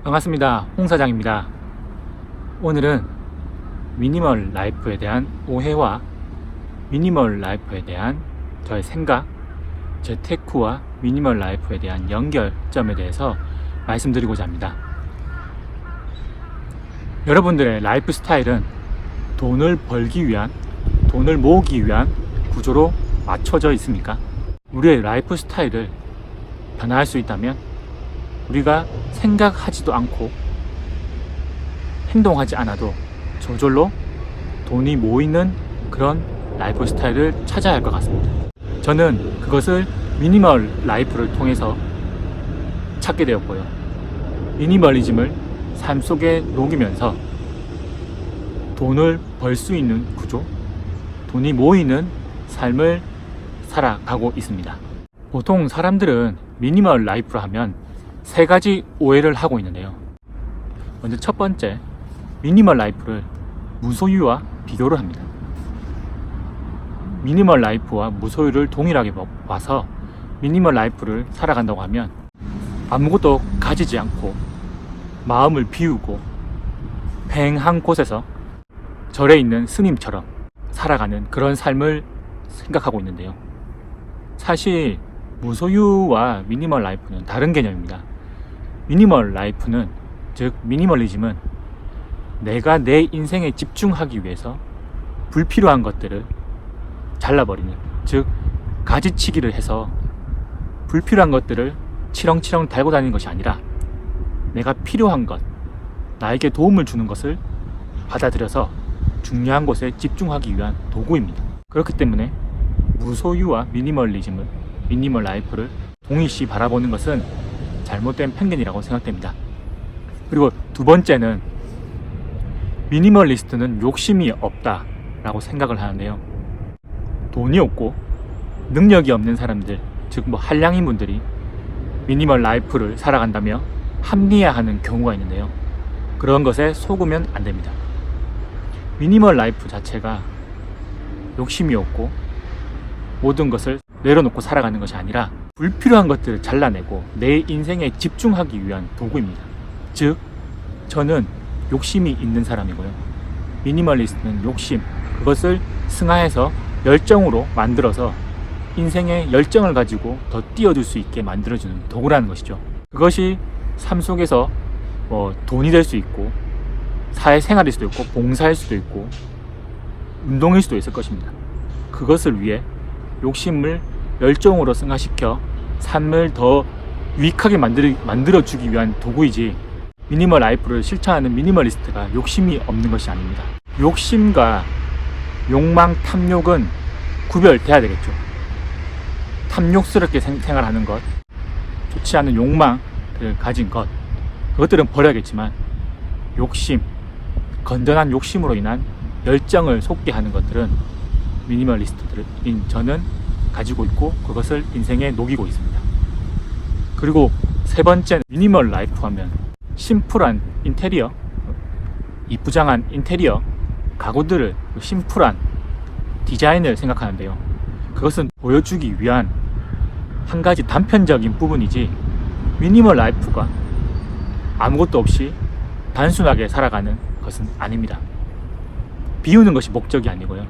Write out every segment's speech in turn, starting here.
반갑습니다. 홍 사장입니다. 오늘은 미니멀 라이프에 대한 오해와 미니멀 라이프에 대한 저의 생각, 재테크와 미니멀 라이프에 대한 연결점에 대해서 말씀드리고자 합니다. 여러분들의 라이프 스타일은 돈을 벌기 위한, 돈을 모으기 위한 구조로 맞춰져 있습니까? 우리의 라이프 스타일을 변화할 수 있다면 우리가 생각하지도 않고 행동하지 않아도 저절로 돈이 모이는 그런 라이프 스타일을 찾아야 할 것 같습니다. 저는 그것을 미니멀 라이프를 통해서 찾게 되었고요. 미니멀리즘을 삶 속에 녹이면서 돈을 벌 수 있는 구조, 돈이 모이는 삶을 살아가고 있습니다. 보통 사람들은 미니멀 라이프를 하면 세 가지 오해를 하고 있는데요. 먼저 첫 번째, 미니멀 라이프를 무소유와 비교를 합니다. 미니멀 라이프와 무소유를 동일하게 봐서 미니멀 라이프를 살아간다고 하면 아무것도 가지지 않고 마음을 비우고 팽한 곳에서 절에 있는 스님처럼 살아가는 그런 삶을 생각하고 있는데요. 사실 무소유와 미니멀 라이프는 다른 개념입니다. 미니멀 라이프는, 즉 미니멀리즘은 내가 내 인생에 집중하기 위해서 불필요한 것들을 잘라버리는, 즉 가지치기를 해서 불필요한 것들을 치렁치렁 달고 다니는 것이 아니라 내가 필요한 것, 나에게 도움을 주는 것을 받아들여서 중요한 곳에 집중하기 위한 도구입니다. 그렇기 때문에 무소유와 미니멀리즘을, 미니멀 라이프를 동일시 바라보는 것은 잘못된 편견이라고 생각됩니다. 그리고 두 번째는 미니멀리스트는 욕심이 없다 라고 생각을 하는데요. 돈이 없고 능력이 없는 사람들, 즉 한량인 분들이 미니멀 라이프를 살아간다며 합리화하는 경우가 있는데요. 그런 것에 속으면 안 됩니다. 미니멀 라이프 자체가 욕심이 없고 모든 것을 내려놓고 살아가는 것이 아니라 불필요한 것들을 잘라내고 내 인생에 집중하기 위한 도구입니다. 즉, 저는 욕심이 있는 사람이고요. 미니멀리스트는 욕심, 그것을 승화해서 열정으로 만들어서 인생의 열정을 가지고 더 뛰어들 수 있게 만들어주는 도구라는 것이죠. 그것이 삶 속에서 돈이 될 수 있고 사회생활일 수도 있고 봉사일 수도 있고 운동일 수도 있을 것입니다. 그것을 위해 욕심을 열정으로 승화시켜 삶을 더 유익하게 만들어주기 위한 도구이지, 미니멀 라이프를 실천하는 미니멀리스트가 욕심이 없는 것이 아닙니다. 욕심과 욕망, 탐욕은 구별돼야 되겠죠. 탐욕스럽게 생활하는 것, 좋지 않은 욕망을 가진 것, 그것들은 버려야겠지만 욕심, 건전한 욕심으로 인한 열정을 솟게 하는 것들은 미니멀리스트들인 저는 가지고 있고 그것을 인생에 녹이고 있습니다. 그리고 세 번째는 미니멀 라이프 하면 심플한 인테리어, 이쁘장한 인테리어, 가구들을 심플한 디자인을 생각하는데요. 그것은 보여주기 위한 한 가지 단편적인 부분이지, 미니멀 라이프가 아무것도 없이 단순하게 살아가는 것은 아닙니다. 비우는 것이 목적이 아니고요.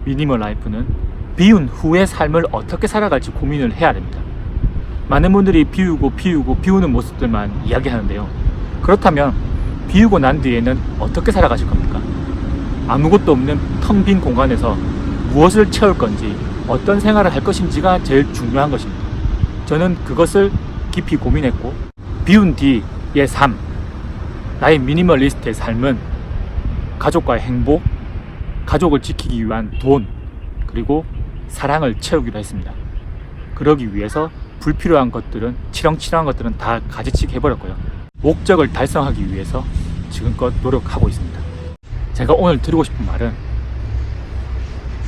미니멀 라이프는 비운 후의 삶을 어떻게 살아갈지 고민을 해야 됩니다. 많은 분들이 비우는 모습들만 이야기하는데요. 그렇다면 비우고 난 뒤에는 어떻게 살아가실 겁니까? 아무것도 없는 텅 빈 공간에서 무엇을 채울 건지, 어떤 생활을 할 것인지가 제일 중요한 것입니다. 저는 그것을 깊이 고민했고, 비운 뒤의 삶, 나의 미니멀리스트의 삶은 가족과의 행복, 가족을 지키기 위한 돈, 그리고 사랑을 채우기로 했습니다. 그러기 위해서 불필요한 것들은, 치렁치렁한 것들은 다 가지치기 해버렸고요. 목적을 달성하기 위해서 지금껏 노력하고 있습니다. 제가 오늘 드리고 싶은 말은,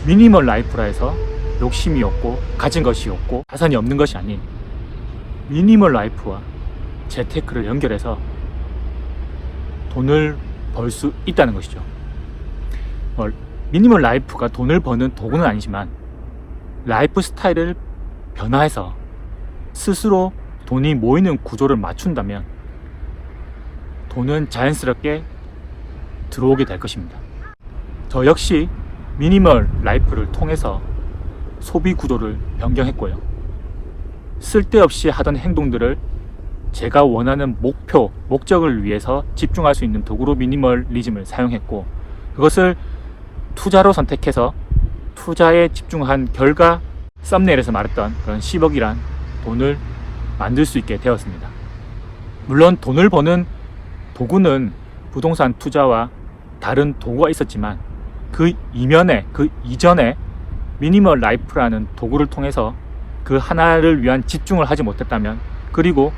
미니멀 라이프라 해서 욕심이 없고 가진 것이 없고 자산이 없는 것이 아닌 미니멀 라이프와 재테크를 연결해서 돈을 벌 수 있다는 것이죠. 미니멀 라이프가 돈을 버는 도구는 아니지만 라이프 스타일을 변화해서 스스로 돈이 모이는 구조를 맞춘다면 돈은 자연스럽게 들어오게 될 것입니다. 저 역시 미니멀 라이프를 통해서 소비 구조를 변경했고요. 쓸데없이 하던 행동들을 제가 원하는 목적을 위해서 집중할 수 있는 도구로 미니멀리즘을 사용했고, 그것을 투자로 선택해서 투자에 집중한 결과 썸네일에서 말했던 그런 10억이란 돈을 만들 수 있게 되었습니다. 물론 돈을 버는 도구는 부동산 투자와 다른 도구가 있었지만 그 이전에 미니멀 라이프라는 도구를 통해서 그 하나를 위한 집중을 하지 못했다면, 그리고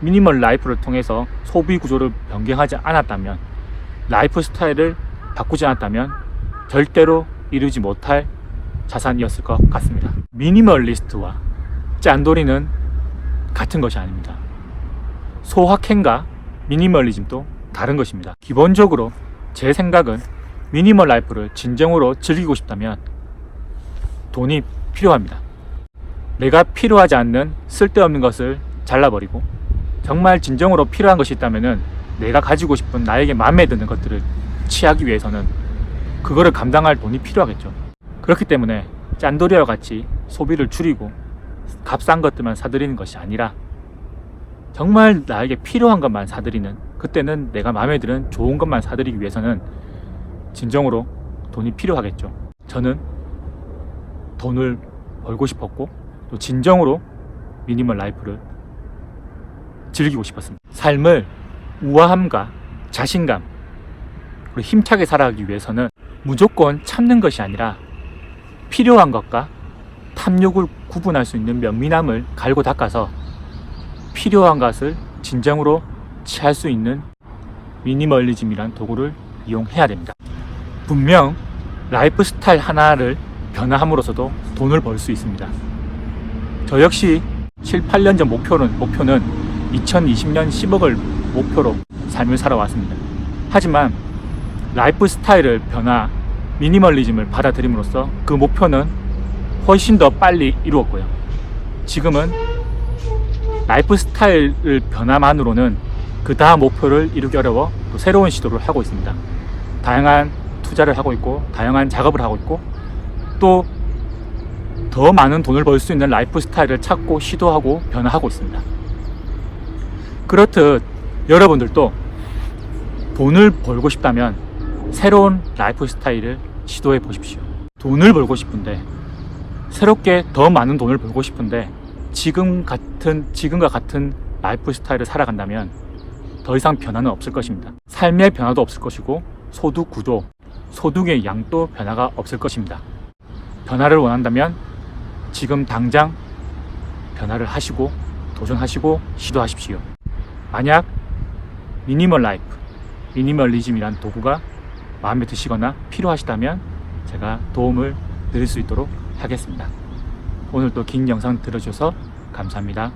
미니멀 라이프를 통해서 소비 구조를 변경하지 않았다면, 라이프 스타일을 바꾸지 않았다면 절대로 이루지 못할 자산이었을 것 같습니다. 미니멀리스트와 짠돌이는 같은 것이 아닙니다. 소확행과 미니멀리즘도 다른 것입니다. 기본적으로 제 생각은 미니멀 라이프를 진정으로 즐기고 싶다면 돈이 필요합니다. 내가 필요하지 않는 쓸데없는 것을 잘라버리고 정말 진정으로 필요한 것이 있다면 내가 가지고 싶은 나에게 마음에 드는 것들을 취하기 위해서는 그거를 감당할 돈이 필요하겠죠. 그렇기 때문에 짠돌이와 같이 소비를 줄이고 값싼 것들만 사들이는 것이 아니라 정말 나에게 필요한 것만 사들이는, 그때는 내가 마음에 드는 좋은 것만 사들이기 위해서는 진정으로 돈이 필요하겠죠. 저는 돈을 벌고 싶었고 또 진정으로 미니멀 라이프를 즐기고 싶었습니다. 삶을 우아함과 자신감 그리고 힘차게 살아가기 위해서는 무조건 참는 것이 아니라 필요한 것과 탐욕을 구분할 수 있는 면밀함을 갈고 닦아서 필요한 것을 진정으로 취할 수 있는 미니멀리즘이란 도구를 이용해야 됩니다. 분명 라이프 스타일 하나를 변화함으로써도 돈을 벌 수 있습니다. 저 역시 7, 8년 전 목표는 2020년 10억을 목표로 삶을 살아왔습니다. 하지만 라이프 스타일을 미니멀리즘을 받아들임으로써 그 목표는 훨씬 더 빨리 이루었고요. 지금은 라이프 스타일을 변화만으로는 그 다음 목표를 이루기 어려워 또 새로운 시도를 하고 있습니다. 다양한 투자를 하고 있고 다양한 작업을 하고 있고 또 더 많은 돈을 벌 수 있는 라이프 스타일을 찾고 시도하고 변화하고 있습니다. 그렇듯 여러분들도 돈을 벌고 싶다면 새로운 라이프 스타일을 시도해 보십시오. 돈을 벌고 싶은데, 새롭게 더 많은 돈을 벌고 싶은데 지금과 같은 라이프 스타일을 살아간다면 더 이상 변화는 없을 것입니다. 삶의 변화도 없을 것이고 소득 구조, 소득의 양도 변화가 없을 것입니다. 변화를 원한다면 지금 당장 변화를 하시고 도전하시고 시도하십시오. 만약 미니멀 라이프, 미니멀리즘이란 도구가 마음에 드시거나 필요하시다면 제가 도움을 드릴 수 있도록 하겠습니다. 오늘도 긴 영상 들어주셔서 감사합니다.